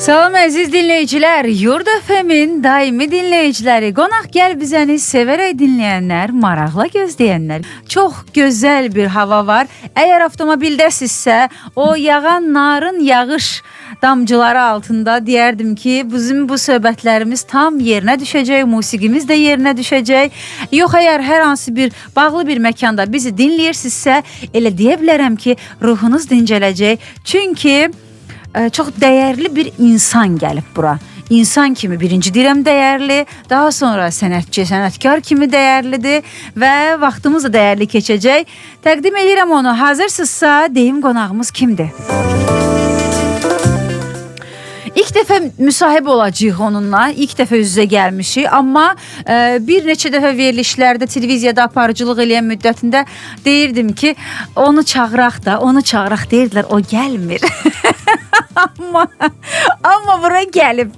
Salam əziz dinləyicilər, Yurd FM-in daimi dinləyiciləri, qonaq gəl bizəni sevərək dinləyənlər, maraqla gözləyənlər. Çox gözəl bir hava var. Əgər avtomobildəsinizsə, o yağan narın yağış damcıları altında deyərdim ki, bizim bu söhbətlərimiz tam yerinə düşəcək, musiqimiz də yerinə düşəcək. Yox, əgər hər hansı bir bağlı bir məkanda bizi dinləyirsinizsə, elə deyə bilərəm ki, ruhunuz dincələcək. Çünki çox dəyərli bir insan gəlib bura. İnsan kimi birinci deyirəm dəyərli, daha sonra sənətçi, sənətkar kimi dəyərlidir və vaxtımız da dəyərli keçəcək. Təqdim edirəm onu. Hazırsınızsa deyim qonağımız kimdir? İlk dəfə müsahib olacağıq onunla, ilk dəfə üz-üzə gəlmişik, amma bir neçə dəfə verilişlərdə, televiziyada aparıcılıq eləyən müddətində deyirdim ki, onu çağıraq deyirdilər, o gəlmir. Amma bura gəlib.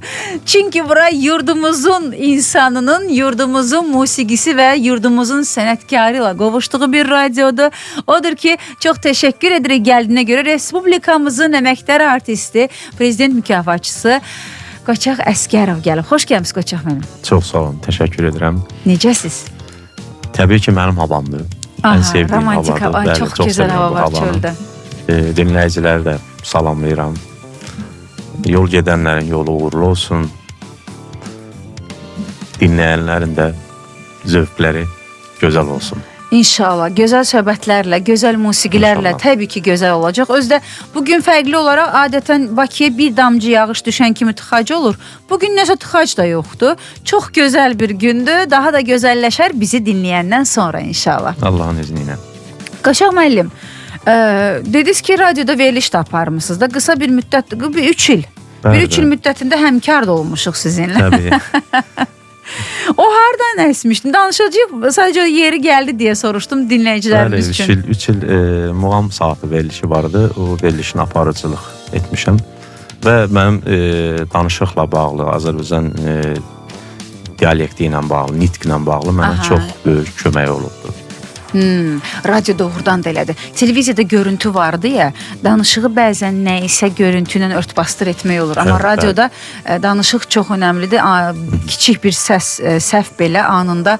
Çünki bura yurdumuzun insanının, yurdumuzun musiqisi və yurdumuzun sənətkarı ilə qovuşduğu bir radiodur. Odur ki, çox təşəkkür edirik gəldiyinə görə Respublikamızın əməkdar artisti, prezident mükafatçısı Qoçaq Əsgərov gəlib. Xoş gəlmisiniz Qoçaq mənim. Çox sağ olun, təşəkkür edirəm. Necəsiz? Təbii ki, mənim havamdır. Ən sevdiyim romantik havadır. Çox gözəl hava var çöldə. Dinləyiciləri də salamlayıram. Yol gedənlərin yolu uğurlu olsun. Dinləyənlərin də zövqləri gözəl olsun. İnşallah, gözəl söhbətlərlə, gözəl musiqilərlə təbii ki, gözəl olacaq. Özdə bugün fərqli olaraq adətən Bakıya bir damcı yağış düşən kimi tıxac olur. Bugün nəsə tıxac da yoxdur. Çox gözəl bir gündür. Daha da gözəlləşər bizi dinləyəndən sonra inşallah. Allahın izni ilə. Qaçaq müəllim, dediniz ki, radioda veriliş də aparmışsınız da qısa bir müddət, 3 il. Bir 3 il müddətində həmkar da olmuşuq sizinlə. Təbii. O hardan əsmişdin? Danışacaq, sadəcə yeri gəldi deyə soruşdum dinləyicilərimiz üçün. 3 il muğam saatı verilişi vardı. O verilişin aparıcılıq etmişəm. Və mənim danışıqla bağlı, Azərbaycan dialekti ilə bağlı, nitq ilə bağlı mənə çox böyük kömək olubdur. Radio doğrudan da elədir. Televiziyada görüntü vardı ya, danışığı bəzən nəyisə görüntünün ört-bastır etmək olur. Amma radioda danışıq çox önəmlidir. Kiçik bir səs, səhv belə anında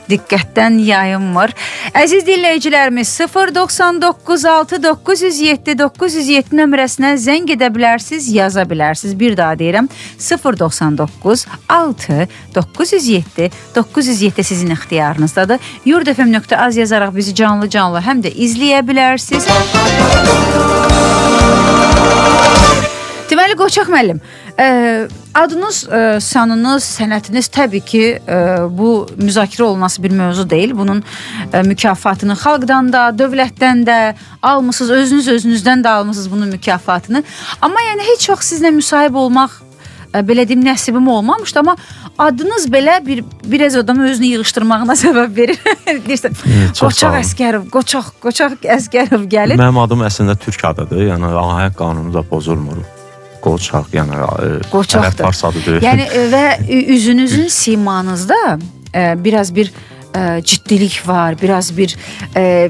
diqqətdən yayınmır. Əziz dinləyicilərimiz 099 6 907 907 nömrəsinə zəng edə bilərsiniz, yaza bilərsiniz. Bir daha deyirəm, 099 6 907 907 sizin ixtiyarınızdadır. yurdfm.az yazaraq bizi canlı həm də izləyə bilərsiniz. Deməli, Qoçaq müəllim, adınız, sanınız, sənətiniz təbii ki, bu müzakirə olunması bir mövzu deyil. Bunun mükafatını xalqdan da, dövlətdən də almışsınız, özünüzdən də almışsınız bunun mükafatını. Amma yəni heç vaxt sizlə müsahib olmaq, belə deyim, nəsibim olmamışdı, amma adınız belə biraz adamı özünü yığışdırmağına səbəb verir. Deyirsən, Qoçaq Əsgərov, Qoçaq Əsgərov gəlir. Mənim adım əslində türk adıdır, yəni ahəng qanunu da pozulmur. Qoçaq, yəni ərəb fars adıdır. Yəni və üzünüzün simanızda biraz bir ciddilik var, biraz bir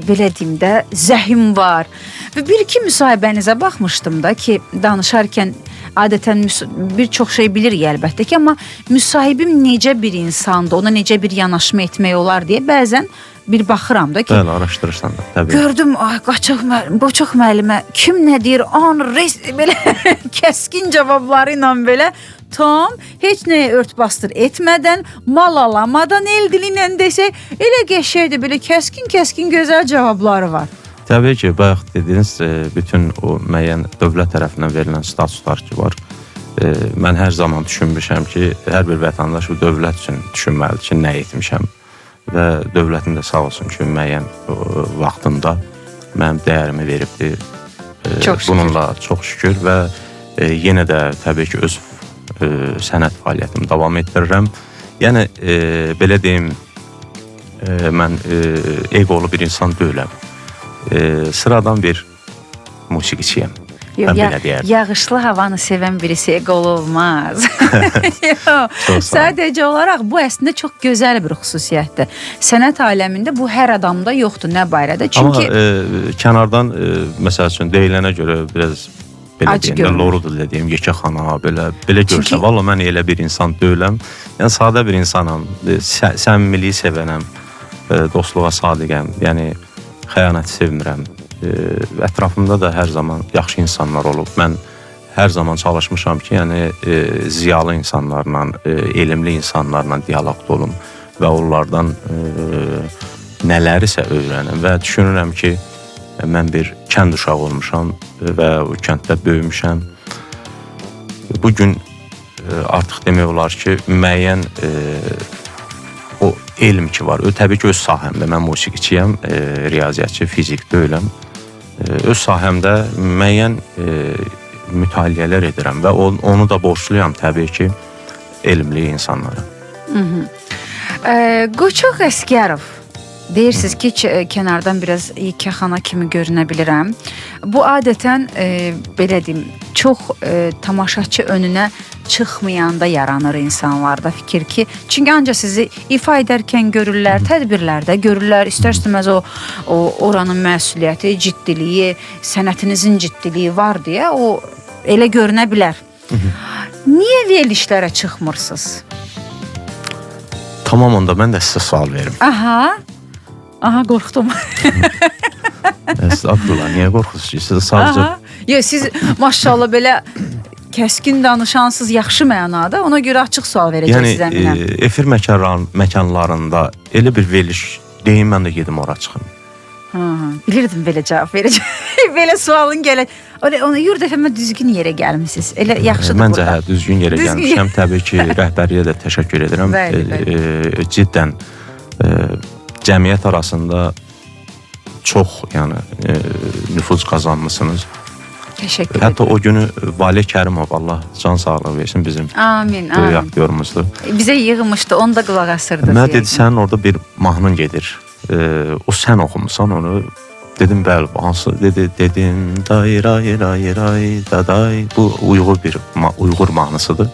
belə deyim də zəhim var. Və bir-iki müsahibənizə baxmışdım da ki, danışarkən adətən bir çox şey bilirik əlbəttə ki, amma müsahibim necə bir insandır, ona necə bir yanaşma etmək olar deyə bəzən bir baxıram da ki, bəli, araşdırırsan da, təbii. Gördüm, Qoçaq müəllimə kim nə deyir, belə kəskin cavabları ilə belə tam, heç nəyə ört-bastır etmədən, mal alamadan el dili ilə desək, elə qəşəngdir, belə kəskin gözəl cavabları var. Təbii ki, bayaq dediniz, bütün o müəyyən dövlət tərəfindən verilən statuslar ki var. Mən hər zaman düşünmüşəm ki, hər bir vətəndaş bu dövlət üçün düşünməlidir ki, nə etmişəm. Və dövlətin də sağ olsun ki, müəyyən vaxtında mənim dəyərimi veribdir. Bununla çox şükür və yenə də təbii ki, öz sənət fəaliyyətimi davam etdirirəm. Yəni, belə deyim, mən eqolu bir insan deyiləm. Sıradan bir musiqiçiyəm. Mən belə deyərdim. Yağışlı havanı sevən birisi eqol olmaz. Çox sağ ol. Sadəcə olaraq bu əslində çox gözəl bir xüsusiyyətdir. Sənət aləmində bu hər adamda yoxdur, nə barədə? Çünki kənardan məsəl üçün deyilənə görə biraz belə acı deyəndə lorudur dediyim yekəxana belə görsə, valla mən elə bir insan deyiləm. Yəni sadə bir insanam, səmimiliyi sevənəm, dostluğa sadiqəm, yəni xəyanət sevmirəm. Ətrafımda da hər zaman yaxşı insanlar olub. Mən hər zaman çalışmışam ki, yəni ziyalı insanlarla, elmli insanlarla dialoqda olum və onlardan nələrisə öyrənim və düşünürəm ki, mən bir kənd uşağı olmuşam və o kənddə böyümüşəm. Bugün artıq demək olar ki, müəyyən o elm ki var, təbii ki, öz sahəmdə, mən musiqiçiyəm, riyaziyyatçı, fizik deyiləm. Öz sahəmdə müəyyən mütaliələr edirəm və onu da borçluyam təbii ki, elmli insanlara. Qoçaq Əsgərov, deyirsiniz ki, kənardan biraz yekəxana kimi görünə bilirəm. Bu adətən, belə deyim, çox tamaşaçı önünə çıxmayanda yaranır insanlarda fikir ki, çünki ancaq sizi ifa edərkən görürlər, tədbirlərdə görürlər, istər-istəməz oranın məsuliyyəti, ciddiliyi, sənətinizin ciddiliyi var deyə o elə görünə bilər. Niyə verilişlərə çıxmırsınız? Tamam, onda mən də sizə sual verim. Aha, qorxdum. Abdullah, niyə qorxursunuz? Siz sadəcə... Siz maşallah belə kəskin danışansız, yaxşı mənada, ona görə açıq sual verəcək sizə. Yəni, efir məkanlarında elə bir veriliş deyim, mən də gedim ora çıxım. Bilirdim belə cavab verəcək. Belə sualın gələ... Onu yurd efəmə düzgün yerə gəlmişsiniz. Elə yaxşıdır burada. Məncə, düzgün yerə gəlmişəm. Təbii ki, rəhbərliyə də təşəkkür edirəm. Ciddən cəmiyyət arasında çox nüfuz qazanmışsınız. Təşəkkür edirəm. Hətta o günü Valeh Kərimov, Allah can sağlığı versin, bizim böyük aktyorumuzdur. Bizə yığmışdı, onu da qulaq asırdı. Mən dedi, sənin orada bir mahnın gedir. O sən oxumusan onu. Dedim, bəli, hansı? Dedim, day, ray, ray, ray, daday. Bu Uyğur mahnısıdır.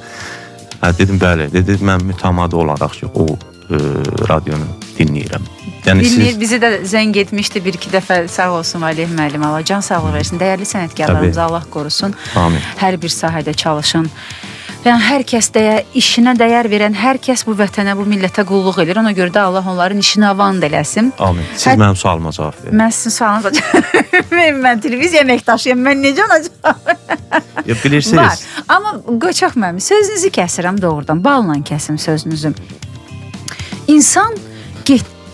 Dedim, bəli. Dedi, mən mütəmadi olaraq ki, o radionu dinləyirəm. Dinləyir, bizi də zəng etmişdi bir-iki dəfə, sağ olsun Valeh müəllim, Allah can sağlığı versin. Dəyərli sənətkarlarımıza Allah qorusun. Amin. Hər bir sahədə çalışın. Yəni, hər kəs işinə dəyər verən, hər kəs bu vətənə, bu millətə qulluq edir. Ona görə də Allah onların işini avand eləsin. Amin. Siz mənim sualıma cavab verin. Mən sizin sualınıza cavab verin. Mən televiziya əməkdaşıyım. Mən necə ona cavab verin? Bilirsiniz. Amma Qoçaq müəllim, sözünüzü kəsirəm doğrudan. Balla kəsim sözünüzü.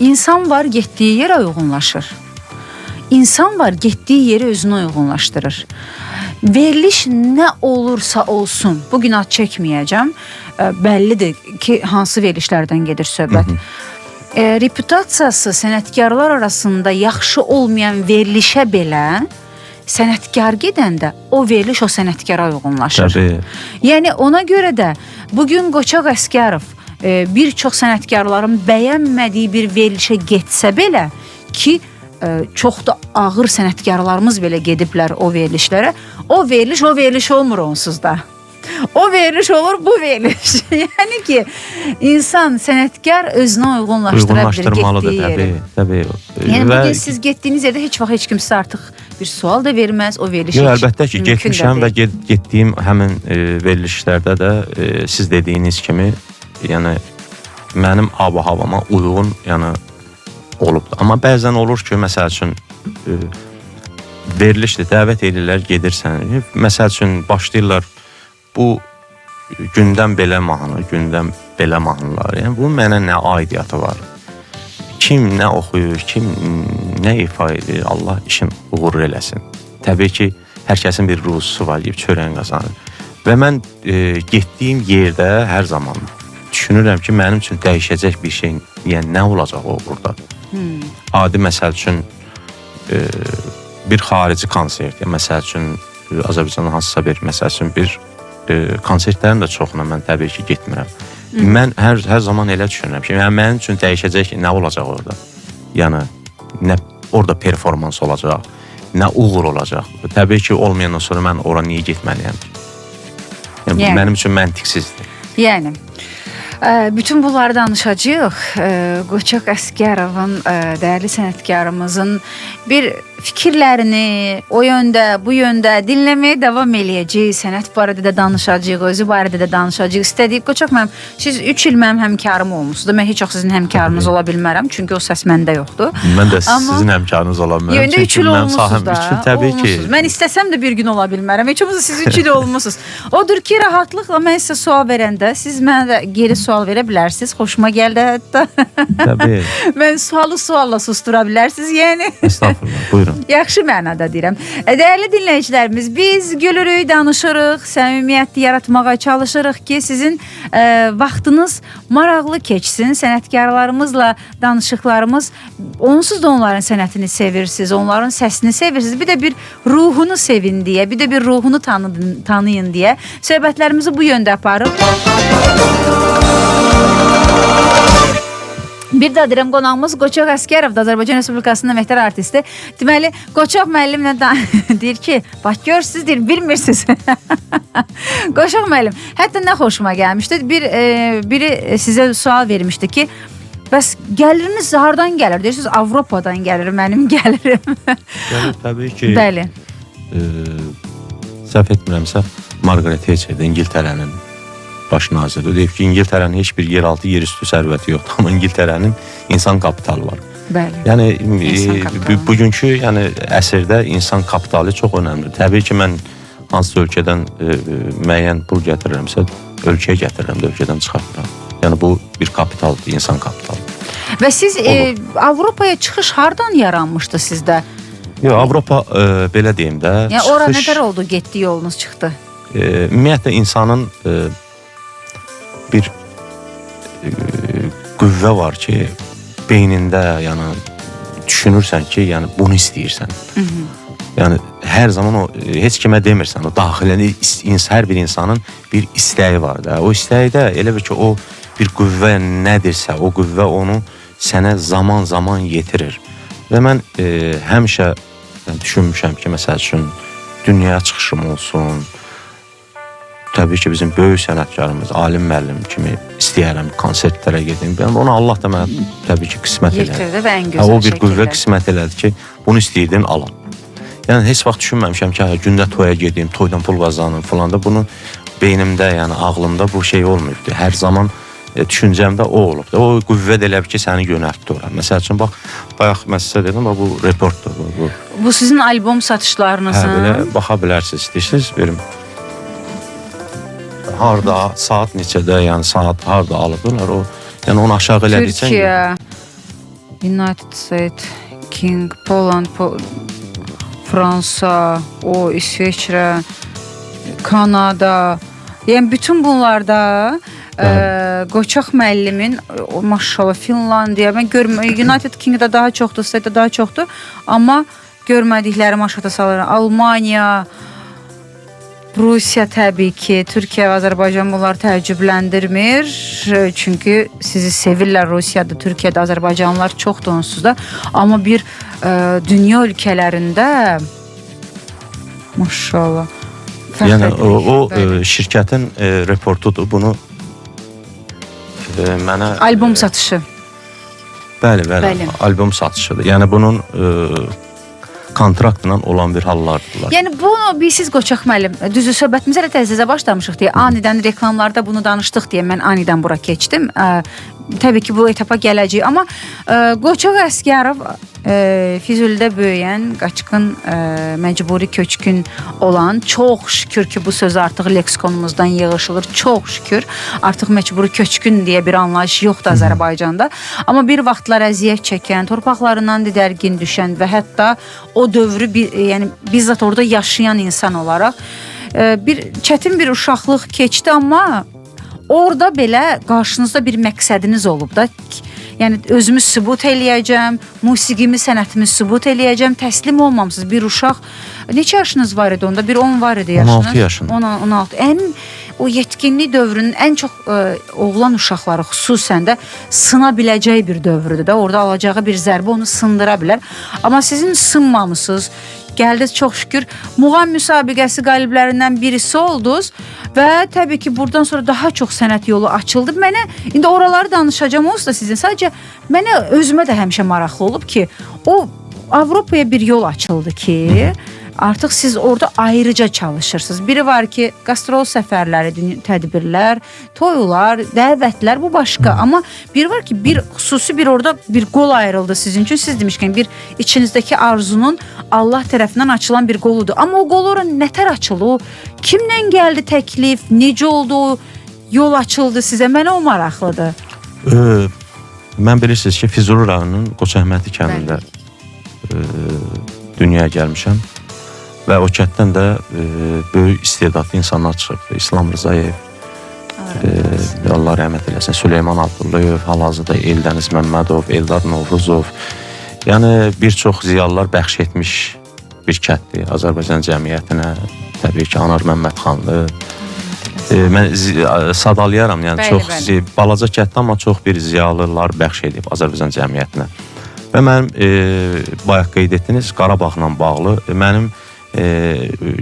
İnsan var, getdiyi yerə uyğunlaşır. İnsan var, getdiyi yeri özünə uyğunlaşdırır. Veriliş nə olursa olsun, bugün ad çəkməyəcəm, bəllidir ki, hansı verilişlərdən gedir söhbət. Reputasiyası sənətkarlar arasında yaxşı olmayan verilişə belə sənətkar gedəndə o veriliş o sənətkara uyğunlaşır. Təbii. Yəni ona görə də bugün Qoçaq Əsgərov bir çox sənətkarların bəyənmədiyi bir verilişə getsə belə ki, çox da ağır sənətkarlarımız belə gediblər o verilişlərə. O veriliş olmur onsuz da. O veriliş olur, bu veriliş. Yəni ki, insan, sənətkar özünə uyğunlaşdıra bilir getdiyi yeri. Təbii. Yəni bugün siz getdiyiniz yerdə heç vaxt heç kim sizə artıq bir sual da verməz, o veriliş heç əlbəttə ki, getmişəm və getdiyim həmin verilişlərdə də siz dediyiniz kimi, yəni mənim hava-havama uyğun, yəni olubdur. Amma bəzən olur ki, məsəl üçün verilişdir, dəvət edirlər, gedirsən. Məsəl üçün başlayırlar bu gündən belə mahnı, gündən belə mahnılar. Yəni bu mənə nə aidiyyatı var? Kim nə oxuyur, kim nə ifa edir? Allah işin uğur eləsin. Təbii ki, hər kəsin bir ruzusu var, çörəyin qazanır. Və mən getdiyim yerdə hər zaman düşünürəm ki, mənim üçün dəyişəcək bir şey, yəni nə olacaq o burada? Adi məsəl üçün bir xarici konsert, məsəl üçün Azərbaycanın hansısa bir, məsəl üçün bir konsertlərin də çoxuna mən təbii ki getmirəm. Mən hər zaman elə düşünürəm ki, yəni mənim üçün dəyişəcək nə olacaq orada? Yəni nə orada performans olacaq? nə uğur olacaq? Təbii ki, olmayandan sonra mən ora niyə getməliyəm ki? Yəni, mənim üçün məntiqsizdir. Yəni bütün bunları danışacağıq. Qoçaq Əsgərovun, dəyərli sənətkarımızın bir fikirlərini o yöndə, bu yöndə dinləməyə davam eləyəcəyik. Sənət barədə də danışacağıq, özü barədə də danışacağıq. İstədik. Qoçaq müəllim, siz 3 il mənim həmkarım olmusunuz. Mən heç vaxt sizin həmkarınız ola bilmərəm, çünki o səs məndə yoxdur. Mən də sizin həmkarınız ola bilmərəm. Yöndə 3 il olmusunuz da. Təbii ki. Mən istəsəm də bir gün ola bilmərəm. Heç olmasa siz 3 il olmusunuz. Odur ki, rahatlıqla mən sizə sual verəndə siz mənə də geri sual verə bilərsiniz. Xoşuma gəldi hətta. Təbii. Mən sualla sustura bilərsiniz, yəni. Estağfurullah, buyurun. Yaxşı mənada deyirəm. Dəyərli dinləyicilərimiz, biz gülürük, danışırıq, səmimiyyət yaratmağa çalışırıq ki, sizin vaxtınız maraqlı keçsin. Sənətkarlarımızla danışıqlarımız, onsuz da onların sənətini sevirsiniz, onların səsini sevirsiniz. Bir də bir ruhunu sevin deyə, bir də bir ruhunu tanıyın deyə söhbətlərimizi bu yöndə aparıb. Bir də deyirəm, qonağımız Qoçaq Əsgərovdur, Azərbaycan Respublikasının əməkdar artisti. Deməli, Qoçaq müəllimlə deyir ki, bax görürsünüz, deyir, bilmirsiniz. Qoçaq müəllim, hətta nə xoşuma gəlmişdi, biri sizə sual vermişdi ki, bəs gəliriniz hardan gəlir? Deyirsiniz, Avropadan gəlir, mənim gəlirim. Yəni, təbii ki, bəli. Səhv etmirəmsə, Margaret Thatcher İngiltərənin baş naziri deyib ki, İngiltərənin heç bir yeraltı, yerüstü sərvəti yoxdur, amma İngiltərənin insan kapitalı var. Bəli. Yəni bugünkü əsrdə insan kapitalı çox önəmlidir. Təbii ki, mən hansı ölkədən müəyyən pul gətirirəmsə, ölkəyə gətirirəm də ölkədən çıxartıram. Yəni bu bir kapitaldır, insan kapitalı. Və siz Avropaya çıxış hardan yaranmışdı sizdə? Yox, Avropa belə deyim də. Yəni ora nədər oldu, getdi, yolunuz çıxdı? Ümumiyyətlə insanın bir qüvvə var ki, beynində, yəni düşünürsən ki, yəni bunu istəyirsən. Yəni hər zaman o heç kimə demirsən, o daxiləndə hər bir insanın bir istəyi var da. O istəkdə elə bir ki, o bir qüvvə nədirsə, o qüvvə onu sənə zaman yetirir. Və mən həmişə düşünmüşəm ki, məsəl üçün dünyaya çıxışım olsun. Təbii ki, bizim böyük sənətkarımız, alim müəllim kimi istəyərəm, konsertlərə gedim. Onu Allah da mənə təbii ki, qismət elədi. Yetirdi və ən gözəl şəkildə. O bir qüvvə qismət elədi ki, bunu istəyirdin, alam. Yəni, heç vaxt düşünməmişəm ki, gündə toya gedim, toydan pul qazanım falan da. Bunu beynimdə, yəni ağlımda bu şey olmayıbdır. Hər zaman düşüncəmdə o olubdur. O qüvvə də elə ki, səni yönəltdi ora. Məsəl üçün, bax, bayaq mən sizə dedim, bu reportdur. Bu sizin albom satışlarınızın? Belə baxa bilərsiniz, istəyirsiniz, verim. Harda, saat neçədə, yəni saat harda alıbdılar, yəni onu aşağı elədiksən. Türkiyə, United States, King, Poland, Fransa, İsveçrə, Kanada, yəni bütün bunlarda Qoçaq müəllimin, maşallah, Finlandiya, mən United Kingdə daha çoxdur, State'də daha çoxdur, amma görmədiklərim aşağıda salıram. Almaniya, Rusiya təbii ki, Türkiyə və Azərbaycan bunları təəccübləndirmir. Çünki sizi sevirlər Rusiyada, Türkiyədə, Azərbaycanlılar çoxdur onsuz da. Amma bir dünya ölkələrində maşallah. Yəni o şirkətin reportudur. Bunu mənə... Albom satışı. Bəli, albom satışıdır. Yəni bunun... kontraktla olan bir hallardılar. Yəni bunu siz Qoçaq müəllim, düzü söhbətimizə də təzə başlamışıq deyə, anidən reklamlarda bunu danışdıq deyə mən anidən bura keçdim. Təbii ki, bu etapa gələcək, amma Qoçaq Əsgərov Füzulidə böyüyən, qaçqın, məcburi köçkün olan, çox şükür ki, bu söz artıq leksikonumuzdan yığışılır, çox şükür. Artıq məcburi köçkün deyə bir anlayış yoxdur Azərbaycanda. Amma bir vaxtlar əziyyət çəkən, torpaqlarından didərgin düşən və hətta o dövrü, yəni bizzat orada yaşayan insan olaraq çətin bir uşaqlıq keçdi, amma orada belə qarşınızda bir məqsədiniz olub da. Yəni özümü sübut eləyəcəm, musiqimi, sənətimi sübut eləyəcəm, təslim olmamısınız. Bir uşaq, neçə yaşınız var idi onda? Bir 10 var idi yaşınız? 16 yaşında. 16. O yetkinlik dövrünün ən çox oğlan uşaqları xüsusən də sına biləcəyi bir dövrüdür də. Orada alacağı bir zərbə onu sındıra bilər. Amma sizin sınmamısınız. gəldiniz, çox şükür. Muğam müsabiqəsi qaliblərindən birisi oldunuz və təbii ki, buradan sonra daha çox sənət yolu açıldı. Mənə indi oraları danışacağam onsuz da sizin. Sadəcə mənə özümə də həmişə maraqlı olub ki, o Avropaya bir yol açıldı ki, artıq siz orada ayrıca çalışırsınız. Biri var ki, qastrol səfərləri, tədbirlər, toylar, dəvətlər, bu başqa. Amma biri var ki, bir xüsusi bir orada bir qol ayrıldı sizin üçün. Siz demişkən bir içinizdəki arzunun Allah tərəfindən açılan bir qoludur. Amma o qol ora nətər açıldı? O kimlə gəldi təklif? Necə oldu o yol açıldı sizə? Mənə o maraqlıdır. Mən bilirsiniz ki, Füzuli rayonunun Qoçəhmədi kəndində dünyaya gəlmişəm. Və o kənddən də böyük istedadlı insanlar çıxıb. İslam Rızayev, Allah rəhmət eləsin, Süleyman Abdullayev, hal-hazırda Eldəniz Məmmədov, Eldar Novruzov. Yəni, bir çox ziyalılar bəxş etmiş bir kənddir Azərbaycan cəmiyyətinə. Təbii ki, Anar Məmmədxanlı. Mən sadalayaram, yəni çox balaca kənddə, amma çox bir ziyalılar bəxş edib Azərbaycan cəmiyyətinə. Və mənim, bayaq qeyd etdiniz, Qarabağla bağlı mənim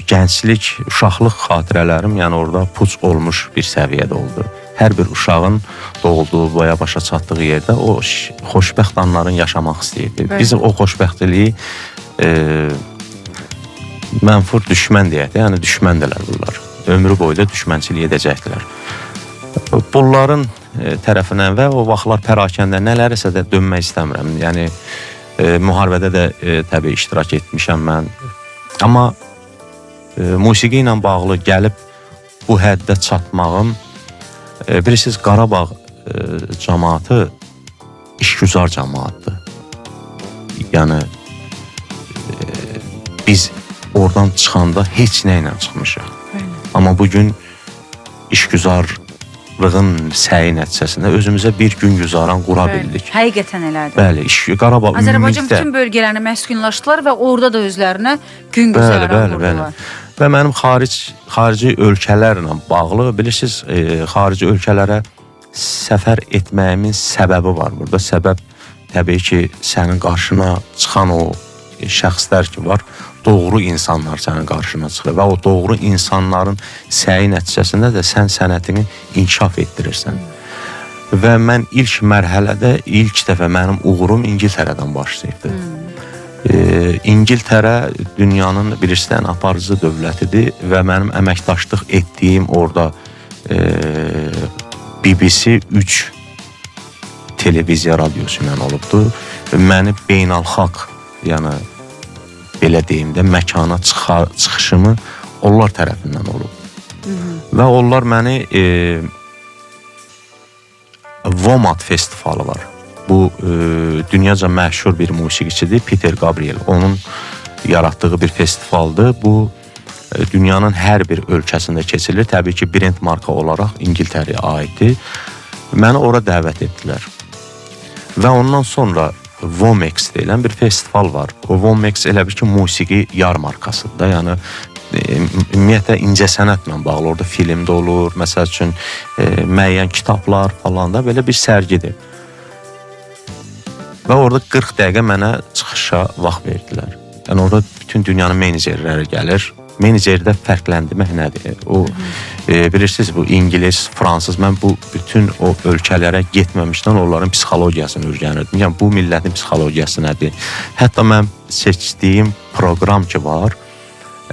gənclik, uşaqlıq xatirələrim, yəni orada puç olmuş bir səviyyədə oldu. Hər bir uşağın doğulduğu, boya başa çatdığı yerdə o xoşbəxt anların yaşamaq istəyirdi. Biz o xoşbəxtliyi mənfur düşmən deyək, yəni düşməndilər bunlar. Ömrü boyda düşmənçilik edəcəkdilər. Bunların tərəfindən və o vaxtlar pərakəndə nələrisə də dönmək istəmirəm. Yəni, müharibədə də təbii iştirak etmişəm mən. Amma musiqi ilə bağlı gəlib bu həddə çatmağım, bilirsiniz, Qarabağ cəmaatı işgüzar cəmaatdır. Yəni, biz oradan çıxanda heç nə ilə çıxmışıq. Amma bugün işgüzarlığın səyi nəticəsində özümüzə bir gün güzaran qura bildik. Həqiqətən elədir. Bəli, Qarabağ Azərbaycan bütün bölgələrini məskunlaşdılar və orada da özlərinə gün güzaran qurdular. Və mənim xarici ölkələrlə bağlı, bilirsiniz, xarici ölkələrə səfər etməyimin səbəbi var burada. Səbəb təbii ki, sənin qarşına çıxan o şəxslər ki var, doğru insanlar sənin qarşına çıxır və o doğru insanların səyi nəticəsində də sən sənətini inkişaf etdirirsən. Və mən ilk mərhələdə, ilk dəfə mənim uğurum İngiltərədən başlayıbdır. İngiltərə dünyanın bilirsiniz aparıcı dövlətidir və mənim əməkdaşlıq etdiyim orada BBC 3 televiziya radiosu ilə olubdur. Məni beynəlxalq, yəni belə deyim də, məkana çıxışımı onlar tərəfindən olub. Və onlar məni Vomad festivalı var. Bu dünyaca məşhur bir musiqiçidir, Peter Gabriel. Onun yaratdığı bir festivaldır. Bu dünyanın hər bir ölkəsində keçirilir. Təbii ki, brend marka olaraq İngiltərəyə aiddir. Məni ora dəvət etdilər. Və ondan sonra Vomex deyilən bir festival var. O Vomex elə bir ki, musiqi yarmarkasıdır. Yəni, ümumiyyətlə, incə sənətlə bağlı. Orada film də olur, məsəl üçün, müəyyən kitablar falan da belə bir sərgidir. Və orada 40 dəqiqə mənə çıxışa vaxt verdilər. Yəni, orada bütün dünyanın menecerləri gəlir. Menecerdə fərqləndirmək nədir? O, bilirsiniz, bu İngilis, Fransız, mən bu bütün o ölkələrə getməmişdən onların psixologiyasını öyrənirdim. Yəni, bu millətin psixologiyası nədir? Hətta mən seçdiyim proqram ki var,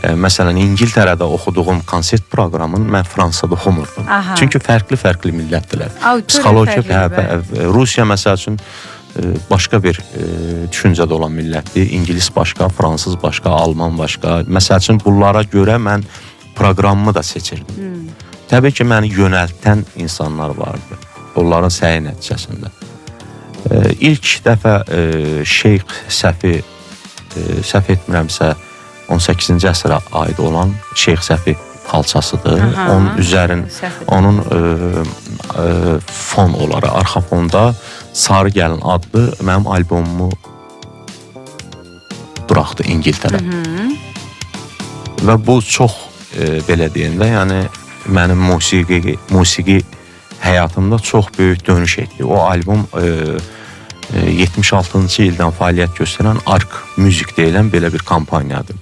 məsələn, İngiltərədə oxuduğum konsert proqramını mən Fransada oxumurdum. Çünki fərqli millətdilər. Psixologiyası, Rusiya, məsəl üçün, başqa bir düşüncədə olan millətdir. İngilis başqa, Fransız başqa, Alman başqa. Məsəl üçün, bunlara görə mən proqramımı da seçirdim. Təbii ki, məni yönəltən insanlar vardı. Onların səyi nəticəsində. İlk dəfə Şeyx Səfi, səhv etmirəmsə, 18-ci əsrə aid olan Şeyx Səfi xalçasıdır. Onun fon olaraq, arxa fonda Sarı Gəlin adlı mənim albomumu buraxdı İngiltərə. Və bu çox, belə deyim də, yəni mənim musiqi həyatımda çox böyük dönüş etdi. O albom 76-cı ildən fəaliyyət göstərən Ark Müzik deyilən belə bir kampaniyadır.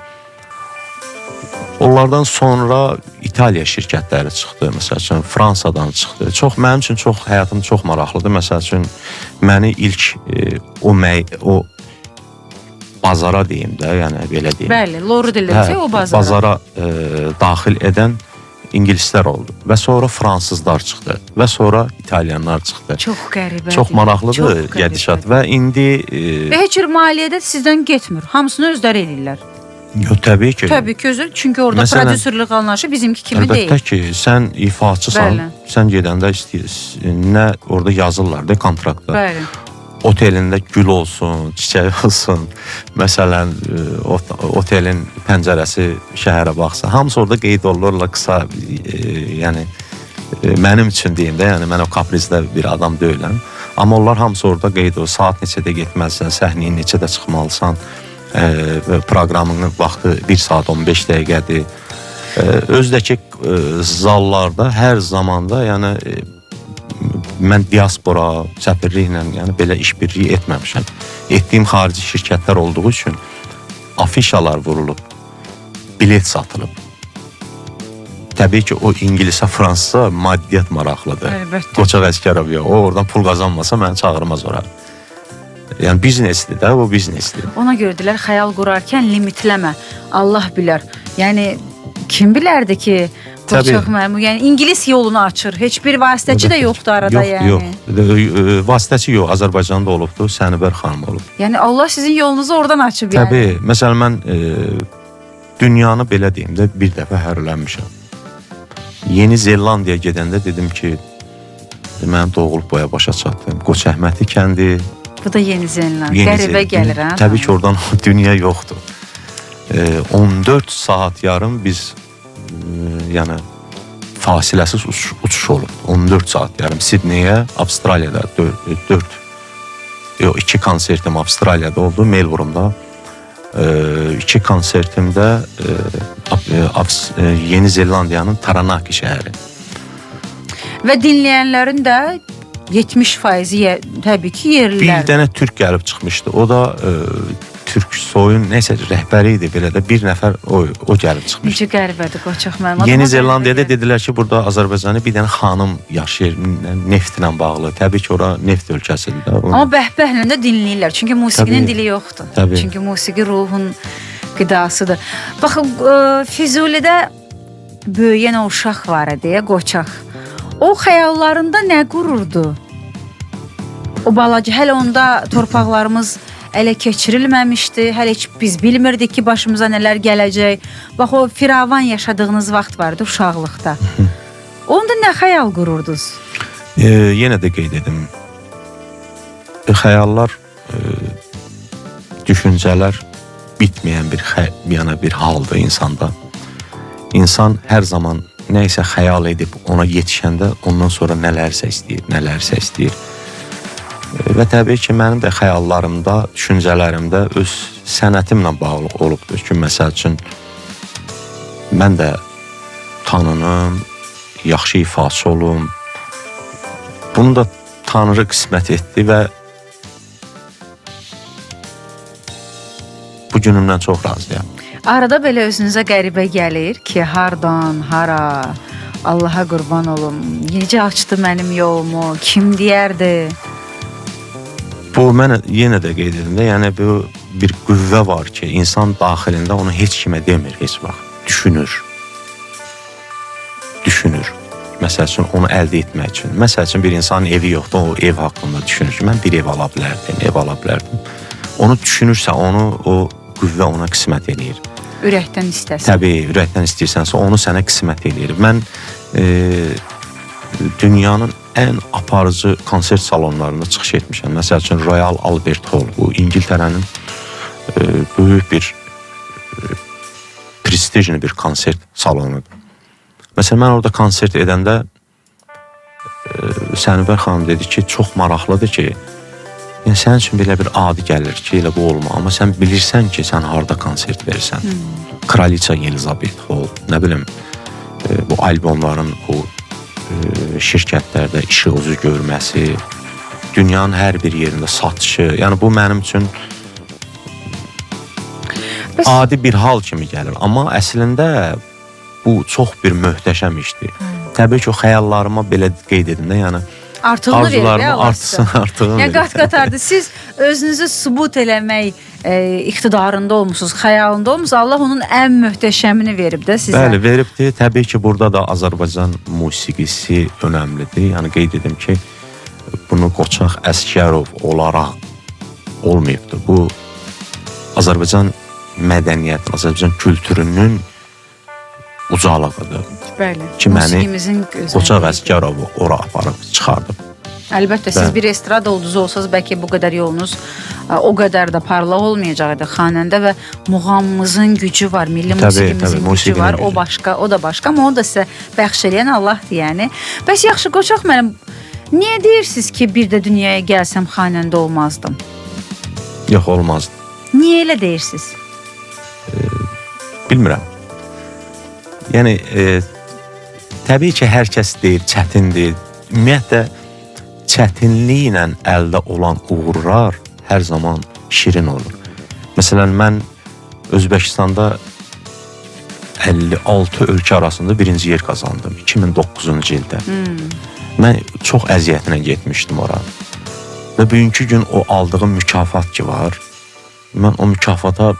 Onlardan sonra İtaliya şirkətləri çıxdı, məsəl üçün Fransadan çıxdı. Mənim üçün həyatım çox maraqlıdır. Məsəl üçün məni ilk o bazara deyim də, yəni belə deyim. Bəli, loru diləcək o bazara. Bazara daxil edən ingilislər oldu və sonra fransızlar çıxdı və sonra italyanlar çıxdı. Çox qəribədir. Çox maraqlıdır gedişat və indi və heç bir maliyyədə sizdən getmir. Hamısını özləri eləyirlər. Təbii ki. Təbii ki, özü. Çünki orada prodüserlik anlayışı bizimki kimi deyil. Əlbəttə ki, sən ifaçısan, sən gedəndə nə orada yazırlar da kontraktda. Bəli. Otelində gül olsun, çiçək olsun. Məsələn, otelin pəncərəsi şəhərə baxsa, hamısı orada qeyd olunurlar qısa. Yəni mənim üçün deyim də, yəni mən o kaprizdə bir adam deyiləm. Amma onlar hamısı orada qeyd olunur. Saat neçədə getməlisən, səhnəyə neçədə çıxmalısan. Proqramının vaxtı 1 saat 15 dəqiqədir. Özdəki zallarda hər zamanda, yəni mən diaspora səfirliklə, yəni belə işbirliyi etməmişəm. Etdiyim xarici şirkətlər olduğu üçün afişalar vurulub, bilet satılıb. Təbii ki, o İngilisə, Fransa maddiyyat maraqlıdır. Əlbəttə. Qoçaq Əsgərov yox, o oradan pul qazanmasa məni çağırmaz ora. Yəni biznesdir də, o biznesdir. Ona görə deyirlər, xəyal qurarkən limitləmə. Allah bilər. Yəni kim bilərdi ki, Qoçaq mənim, yəni ingilis yolunu açır. Heç bir vasitəçi də yoxdur arada, yəni. Yox, vasitəçi yox. Azərbaycanda olubdur, Sənibər xanım olub. Yəni Allah sizin yolunuzu oradan açıb, yəni. Təbii. Məsələn, mən dünyanı belə deyim də, bir dəfə hərlənmişəm. Yeni Zelandiya gedəndə dedim ki, mənim doğulub boya başa çatdım. Qoç Əhmədi kəndi. Bu da Yeni Zelandiya. Qəribə gəlir, hə? Təbii ki, oradan dünya yoxdur. 14 saat yarım biz yəni fasiləsiz uçuş olub. 14 saat yarım Sidneyə, Avstraliyada 2 konsertim Avstraliyada oldu, Melbourne'da. 2 konsertimdə Yeni Zelandiyanın Taranaki şəhəri. Və dinləyənlərin də 70% təbii ki, yerlilərdir. Bir dənə türk gəlib çıxmışdı. O da türk soyun nəsə rəhbəri idi belə də, bir nəfər o gəlib çıxmışdı. Necə qəribədir Qoçaq mənim. Yeni Zelandiyada dedilər ki, burada Azərbaycanı bir dənə xanım yaşayır, neftlə bağlı. Təbii ki, ora neft ölkəsidir də. Amma bəhbəhlə də dinləyirlər. Çünki musiqinin dili yoxdur. Təbii. Çünki musiqi ruhun qidasıdır. Baxın, Füzulidə böyüyən o uşaq var idi, Qoçaq. O xəyallarında nə qururdu? O balaca, hələ onda torpaqlarımız ələ keçirilməmişdi. Hələ heç biz bilmirdik ki, başımıza nələr gələcək. Bax, o firavan yaşadığınız vaxt vardı uşaqlıqda. Onda nə xəyal qururdunuz? Yenə də qeyd edim. Xəyallar, düşüncələr bitməyən bir haldır insanda. İnsan hər zaman nə isə xəyal edib ona yetişəndə ondan sonra nələrsə istəyir. Və təbii ki, mənim də xəyallarımda, düşüncələrimdə öz sənətimlə bağlı olubdur ki, məsəl üçün mən də tanınım, yaxşı ifaçı olum. Bunu da Tanrı qismət etdi və bu günümdən çox razıyam. Arada belə özünüzə qəribə gəlir ki, hardan, hara, Allaha qurban olum, necə açdı mənim yolumu, kim deyərdi? Bu, mən yenə də qeyd edim də, yəni bu bir qüvvə var ki, insan daxilində onu heç kimə demir, heç vaxt. Düşünür. Məsəl üçün, onu əldə etmək üçün. Məsəl üçün, bir insanın evi yoxdur, o ev haqqında düşünür ki, mən bir ev ala bilərdim. Onu düşünürsə, o qüvvə ona qismət eləyir. Ürəkdən istəsən. Təbii, ürəkdən istəyirsənsə, onu sənə qismət eləyir. Mən dünyanın ən aparıcı konsert salonlarında çıxış etmişəm. Məsəl üçün, Royal Albert Hall, bu İngiltərənin böyük bir prestijli bir konsert salonudur. Məsələn, mən orada konsert edəndə Sənibər xanım dedi ki, çox maraqlıdır ki, yəni sənin üçün belə bir adi gəlir ki, elə bu olma. Amma sən bilirsən ki, sən harada konsert verirsən. Kraliça Elizabeth Hall, nə bilim, bu albomların o şirkətlərdə işıq üzü görməsi, dünyanın hər bir yerində satışı. Yəni bu mənim üçün adi bir hal kimi gəlir. Amma əslində bu çox bir möhtəşəm işdir. Təbii ki, o xəyallarıma belə qeyd edim də, yəni artığını verir, arzularımı artsın, artığını verir. Yəni qat-qatardır. Siz özünüzü sübut eləmək iqtidarında olmusunuz, xəyalında olmusunuz. Allah onun ən möhtəşəmini verib də sizə. Bəli, veribdir. Təbii ki, burada da Azərbaycan musiqisi önəmlidir. Yəni qeyd edim ki, bunu Qoçaq Əsgərov olaraq olmayıbdır. Bu Azərbaycan mədəniyyəti, Azərbaycan kültürünün ucalığıdır. Bəli. Ki məni Qoçaq Əsgərovu ora aparıb çıxardıb. Əlbəttə, siz bir estrada ulduzu olsanız, bəlkə bu qədər yolunuz o qədər də parlaq olmayacaqdı. Xanəndə və muğamımızın gücü var, milli musiqimizin gücü var. O başqa, o da başqa, amma o da sizə bəxş eləyən Allahdır, yəni. Bəs yaxşı, Qoçaq müəllim, niyə deyirsiniz ki, bir də dünyaya gəlsəm xanəndə olmazdım? Yox, olmazdı. Niyə elə deyirsiniz? Bilmirəm. Yəni, təbii ki, hər kəs deyir, çətindir. Ümumiyyətlə, çətinliklə əldə olan uğurlar hər zaman şirin olur. Məsələn, mən Özbəkistanda 56 ölkə arasında birinci yer qazandım 2009-cu ildə. Mən çox əziyyətlə getmişdim ora. Və bugünkü gün o aldığım mükafat ki var, mən o mükafata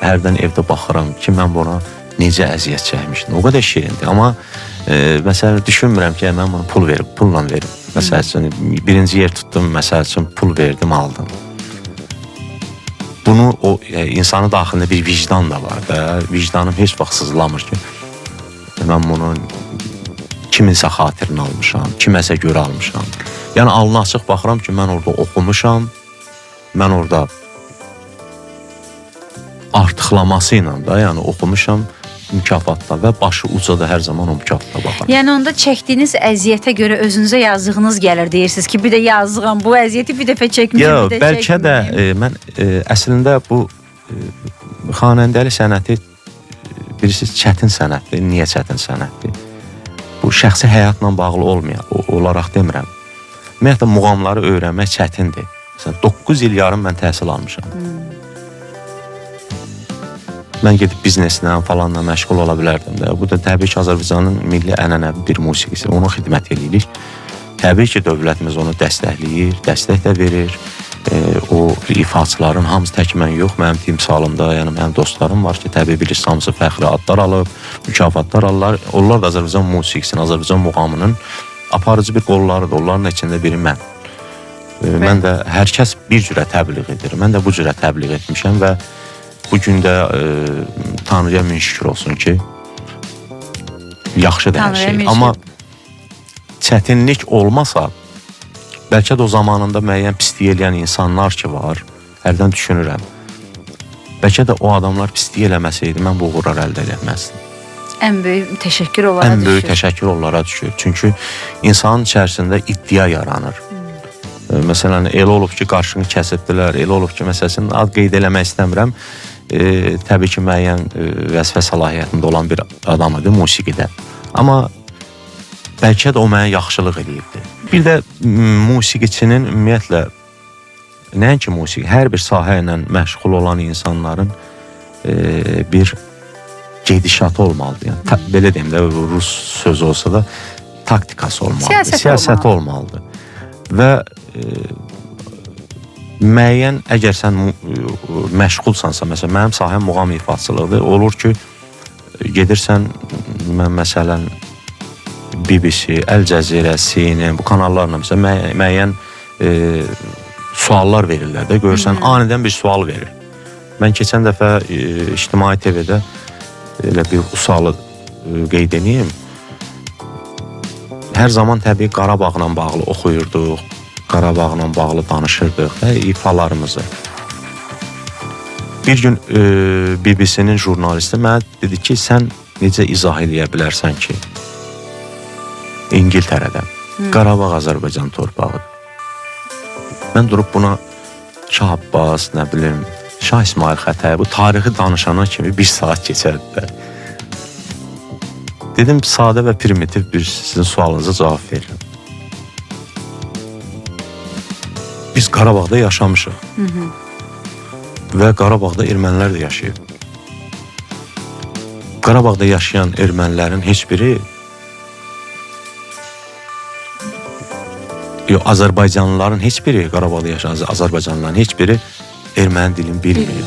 hərdən evdə baxıram ki, mən buna necə əziyyət çəkmişdim. O qədər şirindir. Amma məsələn, düşünmürəm ki, mən bunu pulla verim. Məsəl üçün, birinci yer tutdum, məsəl üçün, pul verdim, aldım. Bunu, o insanın daxilində bir vicdan da var da. Vicdanım heç vaxt sızlamır ki, mən bunu kiminsə xatirini almışam, kiməsə görə almışam. Yəni, alnı açıq baxıram ki, mən orada oxumuşam, mən orada artıqlaması ilə da, yəni oxumuşam mükafatda və başı ucada hər zaman o mükafatda baxıram. Yəni onda çəkdiyiniz əziyyətə görə özünüzə yazdığınız gəlir, deyirsiniz ki, bir də yazdığım bu əziyyəti bir dəfə çəkmişəm, bir də bəlkə də mən əslində bu xanəndəli sənəti bilirsiniz, çətin sənətdir. Niyə çətin sənətdir? Bu şəxsi həyatla bağlı olaraq demirəm. Ümumiyyətlə, muğamları öyrənmək çətindir. Məsələn, 9 il yarım mən təhsil almışam. Mən gedib bizneslə falanla məşğul ola bilərdim də. Bu da təbii ki, Azərbaycanın milli ənənəvi bir musiqisi. Ona xidmət edirik. Təbii ki, dövlətimiz onu dəstəkləyir, dəstək də verir. O ifaçıların hamısı tək mən yox, mənim timsalımda, yəni mənim dostlarım var ki, təbii bilirsiniz, hamısı fəxri adlar alıb, mükafatlar alırlar. Onlar da Azərbaycan musiqisinin, Azərbaycan muğamının aparıcı bir qollarıdır. Onların içində biri mən. Mən də hər kəs bir cürə təbliğ edir. Mən də bu cürə təbliğ etmişəm və bu gün də Tanrıya min şükür olsun ki, yaxşıdır hər şey. Amma çətinlik olmasa, bəlkə də o zamanında müəyyən pislik eləyən insanlar ki var, hərdən düşünürəm. Bəlkə də o adamlar pislik eləməsəydi, mən bu uğurlar əldə eləməzdim. Ən böyük təşəkkür onlara düşür. Ən böyük təşəkkür onlara düşür. Çünki insanın içərisində iddia yaranır. Məsələn, elə olub ki, qarşını kəsibdilər, elə olub ki, məsələn, ad qeyd eləmək istəmirəm. Təbii ki, müəyyən vəzifə səlahiyyətində olan bir adam idi musiqidə. Amma bəlkə də o mənə yaxşılıq eləyibdi. Bir də musiqiçinin ümumiyyətlə, nəinki musiqi, hər bir sahə ilə məşğul olan insanların bir gedişatı olmalıdır. Yəni, belə deyim də, rus sözü olsa da taktikası olmalıdır, siyasəti olmalıdır. Və müəyyən, əgər sən məşğulsansa, məsələn, mənim sahəm muğam ifaçılığıdır, olur ki, gedirsən, mən məsələn, BBC, Əl Cəzirə, CNN, bu kanallarla məsələn, müəyyən suallar verirlər də, görürsən, anidən bir sual verir. Mən keçən dəfə İctimai TV-də elə bir sualı qeyd edeyim. Hər zaman təbii Qarabağla bağlı oxuyurduq, Qarabağla bağlı danışırdıq və ifalarımızı. Bir gün BBC-nin jurnalisti mənə dedi ki, sən necə izah eləyə bilərsən ki, İngiltərədən Qarabağ Azərbaycan torpağıdır. Mən durub buna Şah Abbas, nə bilim, Şah İsmail Xətay, bu tarixi danışana kimi bir saat keçərdi də. Dedim, sadə və primitiv bir sizin sualınıza cavab verirəm. Biz Qarabağda yaşamışıq. Və Qarabağda ermənilər də yaşayıb. Qarabağda yaşayan ermənilərin heç biri Azərbaycanlıların heç biri, Qarabağda yaşayan Azərbaycanlıların heç biri erməni dilini bilmir.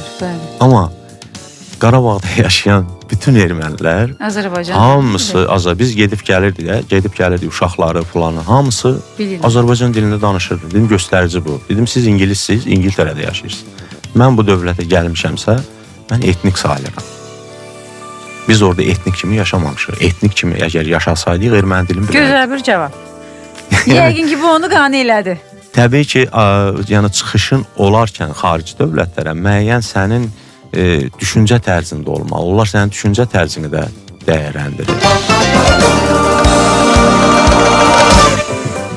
Amma Qarabağda yaşayan bütün ermənilər hamısı biz gedib gəlirdik uşaqları falanı hamısı Azərbaycan dilində danışırdı. Dedim göstərici bu. Dedim siz ingilissiniz, İngiltərədə yaşayırsınız. Mən bu dövlətə gəlmişəmsə, mən etnik sayılırım. Biz orada etnik kimi yaşamamışıq. Etnik kimi əgər yaşasaydıq erməni dilini bilirdik. Gözəl bir cavab. Yəqin ki, bu onu qane elədi. Təbii ki, yəni çıxışın olarkən xarici dövlətlərə müəyyən sənin düşüncə tərzində olmalı. Onlar sənin düşüncə tərzini də dəyərləndirir.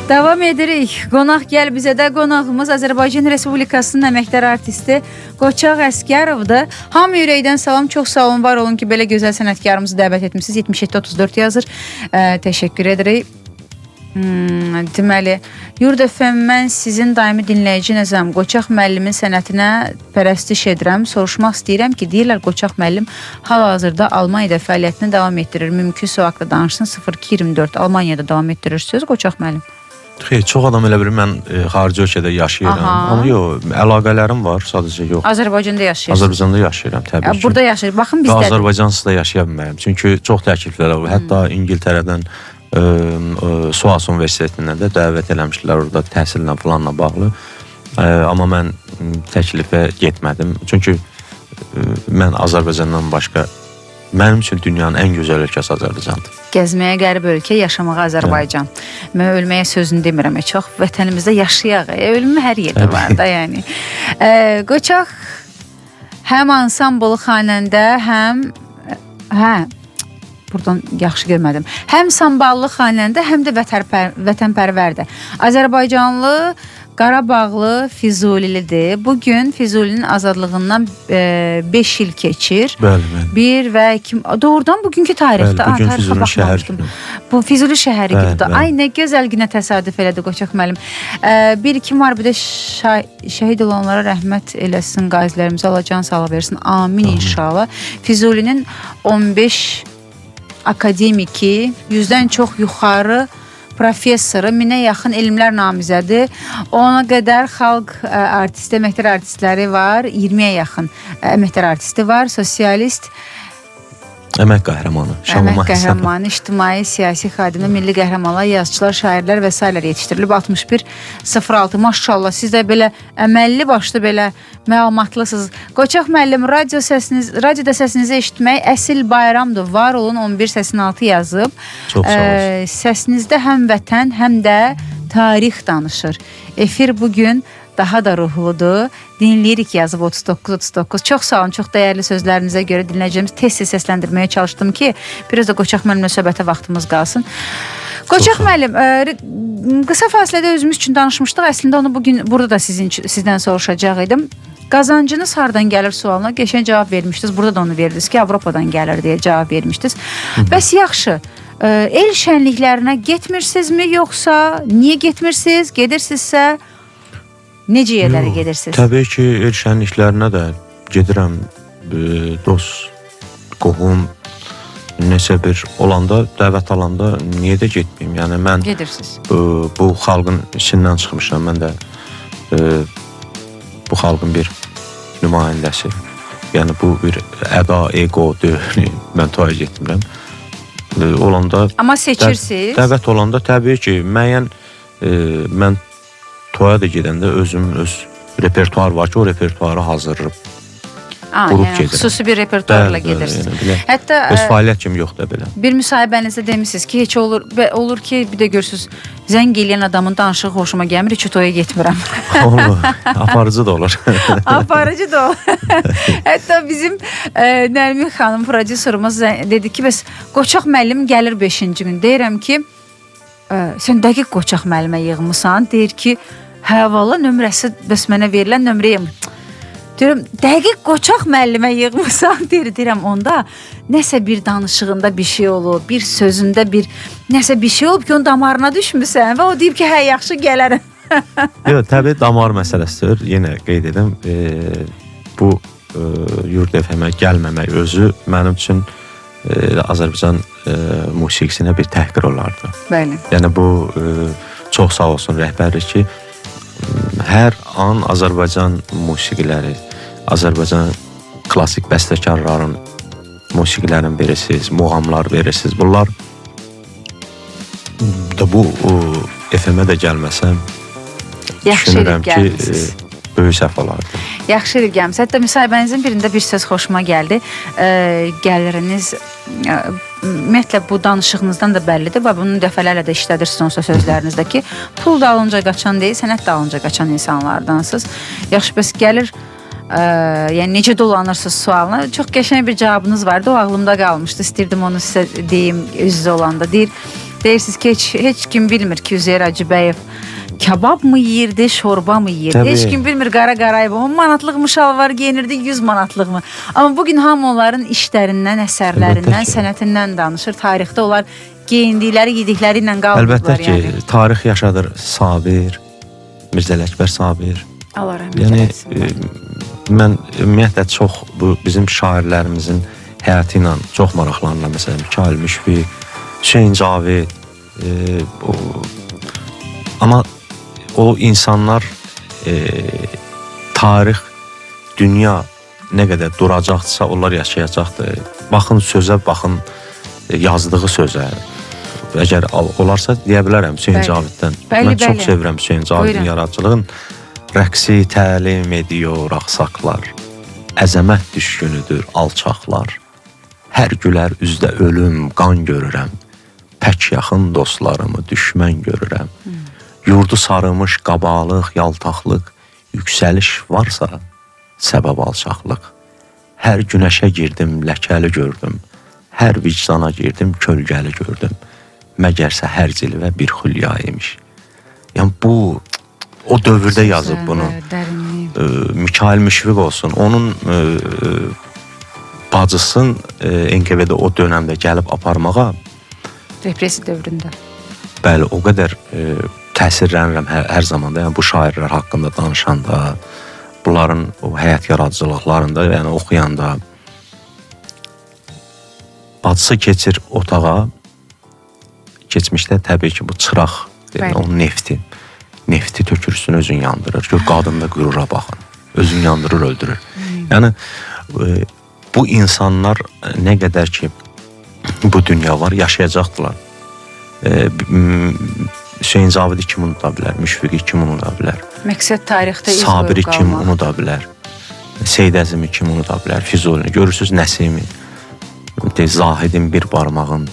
Davam edirik. Qonaq gəl bizə də qonağımız Azərbaycan Respublikasının əməkdar artisti Qoçaq Əsgərovdur. Hamı ürəkdən salam, çox sağ olun, var olun ki, belə gözəl sənətkarımızı dəvət etmişsiniz. 7734 yazır. Təşəkkür edirik. Deməli, Yurd FM, mən sizin daimi dinləyicinizəm. Qoçaq müəllimin sənətinə pərəstiş edirəm. Soruşmaq istəyirəm ki, deyirlər Qoçaq müəllim hal-hazırda Almaniyada fəaliyyətini davam etdirir. Mümkünsə o haqda danışsın. 0224 Almaniyada davam etdirirsiniz Qoçaq müəllim. Xeyr, çox adam elə bilir mən xarici ölkədə yaşayıram. Amma yox, əlaqələrim var, sadəcə yox. Azərbaycanda yaşayırsınız. Azərbaycanda yaşayıram, təbii ki. Burada yaşayır. Baxın bizdədir. Azərbaycansız da yaşaya bilməyəm. Çünki çox təkliflər var. Hətta İngiltərədən Suas Universitetindən də dəvət eləmişdilər orada təhsillə falanla bağlı. Amma mən təklifə getmədim. Çünki mən Azərbaycandan başqa, mənim üçün dünyanın ən gözəl ölkəsi Azərbaycandır. Gəzməyə qərib ölkə, yaşamağa Azərbaycan. Mən ölməyə sözünü demirəm çox. Vətənimizdə yaşayaq. Ölümü hər yerdə var da yəni. Qoçaq həm ansambl xanəndə, həm buradan yaxşı görmədim. Həm samballı xanəndə, həm də vətənpərvərdir. Azərbaycanlı, Qarabağlı, Füzulilidir. Bugün Füzulinin azadlığından 5 il keçir. Bəli. 1 və 2... Doğrudan bugünkü tarixdə. Bugün Füzuli şəhər günü. Bu Füzuli şəhəri günüdür. Ay, nə gözəl günə təsadüf elədi Qoçaq müəllim. 1-2 var, bir də şəhid olanlara rəhmət eləsin, qazilərimizə Allah can sağlığı versin. Amin inşallah. Füzulinin 15 akademiki, 100-dən çox yuxarı professoru, 1000-ə yaxın elmlər namizədi. Ona qədər xalq artisti, əməkdar artistləri var, 20-yə yaxın əməkdar artisti var, sosialist, əmək qəhrəmanı, əmək qəhrəmanı, ictimai, siyasi xadimə, milli qəhrəmanlar, yazıçılar, şairlər və s. yetişdirilib. 6106, maşallah, siz də belə əməlli başlı belə məlumatlısınız. Qoçaq müəllim, radioda səsinizi eşitmək əsil bayramdır. Var olun, 1186 yazıb. Çox sağ olun. Səsinizdə həm vətən, həm də tarix danışır. Efir bugün daha da ruhludur. Dinləyirik yazıb 39-39. Çox sağ olun, çox dəyərli sözlərinizə görə dinləyəcəyimiz tez-tez səsləndirməyə çalışdım ki, biraz da Qoçaq müəllimlə söhbətə vaxtımız qalsın. Qoçaq müəllim, qısa fasilədə özümüz üçün danışmışdıq. Əslində onu bugün burada da sizdən soruşacaq idim. Qazancınız hardan gəlir sualına qəşəng cavab vermişdiniz. Burada da onu verdiniz ki, Avropadan gəlir deyə cavab vermişdiniz. Bəs yaxşı, el şənliklərinə getmirsinizmi, yoxsa niyə getmirsiniz? Gedirsinizsə necə yerlərə gedirsiniz? Təbii ki, el şənliklərinə də gedirəm. Dost, qohum, neçə bir olanda, dəvət alanda niyə də getməyim? Yəni mən bu xalqın içindən çıxmışam. Mən də bu xalqın bir nümayəndəsi. Yəni bu bir əda, ego deyil. Mən toya getmirəm. Olanda amma seçirsiniz? Dəvət olanda təbii ki, müəyyən mən toya da gedəndə özüm öz repertuar var ki, o repertuarı hazırlayıb qrup gedirəm. Xüsusi bir repertuarla gedirsiniz. Hətta öz fəaliyyət kimi yox da belə. Bir müsahibənizdə demişsiniz ki, heç olur ki, bir də görürsünüz, zəng eləyən adamın danışığı xoşuma gəlmir, heç toya getmirəm. Olur, aparıcı da olur. Aparıcı da olur. Hətta bizim Nərmin xanım, prodüserimiz dedi ki, bəs Qoçaq müəllim gəlir 5-ci gün. Deyirəm ki, sən dəqiq Qoçaq müəllimə yığmısan. Deyir ki, hə, valla nömrəsi, bəs mənə verilən nömrəyə deyirəm, dəqiq Qoçaq müəllimə yığmısan. Deyirəm, onda nəsə bir danışığında bir şey olub, bir sözündə nəsə bir şey olub ki, onun damarına düşmüsən və o deyib ki, hə, yaxşı gələrəm. Yox, təbii damar məsələsidir. Yenə qeyd edim, bu Yurd FM-ə gəlməmək özü mənim üçün Azərbaycan musiqisinə bir təhqir olardı. Bəli. Yəni bu çox sağ olsun rəhbərlik ki, hər an Azərbaycan musiqiləri, Azərbaycan klassik bəstəkarların musiqilərini verirsiniz, muğamlar verirsiniz. Bunlar da bu FM-ə də gəlməsəm düşünürəm ki, böyük səhv olardı. Yaxşı elib gəlmişsiniz. Hətta müsahibənizin birində bir söz xoşuma gəldi. Gəliriniz, ümumiyyətlə bu danışığınızdan da bəllidir. Bunu dəfələrlə də işlədirsiniz o sözlərinizdə ki, pul da alınca qaçan deyil, sənət də alınca qaçan insanlardansınız. Yaxşı, bəs gəlir, yəni necə dolanırsınız sualına? Çox qəşəng bir cavabınız vardı, o ağlımda qalmışdı. İstirdim onu sizə deyim üz-üzə olanda. Deyirsiniz ki, heç kim bilmir ki, Üzeyir Hacıbəyev kebab mı yiyirdi, şorba mı yiyirdi? Tabii. Heç kim bilmir Qara Qarayev 10 manatlıq mı şalvar giyinirdi, 100 manatlıq mı? Amma bugün hamı onların işlərindən, əsərlərindən, sənətindən danışır. Tarixdə onlar geyindikləri, yedikləri ilə qaldıqlar. Əlbəttə ki, tarix yaşadır Sabir, Mirzə Ələkbər Sabir. Allah rəhmət eləsin. Mən ümumiyyətlə çox bu bizim şairlərimizin həyatı ilə çox maraqlanıram. Məsələn, Mikail Müşfiq, Hüseyn Cavid, amma o insanlar tarix, dünya nə qədər duracaqsa onlar yaşayacaqdır. Baxın sözə, baxın yazdığı sözə. Əgər olarsa deyə bilərəm Hüseyn Caviddən. Mən çox sevirəm Hüseyn Cavidin yaradıcılığın. Rəqsi təlim ediyor axsaqlar, əzəmət düşkünüdür alçaqlar. Hər gülər üzdə ölüm, qan görürəm, pək yaxın dostlarımı düşmən görürəm. Yurdu sarımış qabalıq, yaltaqlıq, yüksəliş varsa səbəb alçaqlıq. Hər günəşə girdim, ləkəli gördüm, hər vicdana girdim, kölgəli gördüm. Məgərsə hər cilvə bir xülya imiş. Yəni bu o dövrdə yazıb bunu. Mikail Müşfiq olsun. Onun bacısın NKV'də o dönəmdə gəlib aparmağa repressiya dövründə. Bəli, o qədər təsirlənirəm hər zamanda. Yəni bu şairlər haqqında danışanda, bunların o həyat yaradıcılıqlarında, yəni oxuyanda bacısı keçir otağa. Keçmişdə təbii ki bu çıraq, onun nefti tökürsün, özün yandırır. Gör, qadın da qürura baxın. Özün yandırır, öldürür. Yəni, bu insanlar nə qədər ki, bu dünya var, yaşayacaqdılar. Hüseyin Zavidi kim unuda bilər? Müşfiqi kim unuda bilər? Məqsəd tarixdə iz qoyub qalmaq. Sabiri kim unuda bilər? Seyid Əzimi kim unuda bilər? Füzulini. Görürsünüz Nəsimi. Zahidin bir barmağın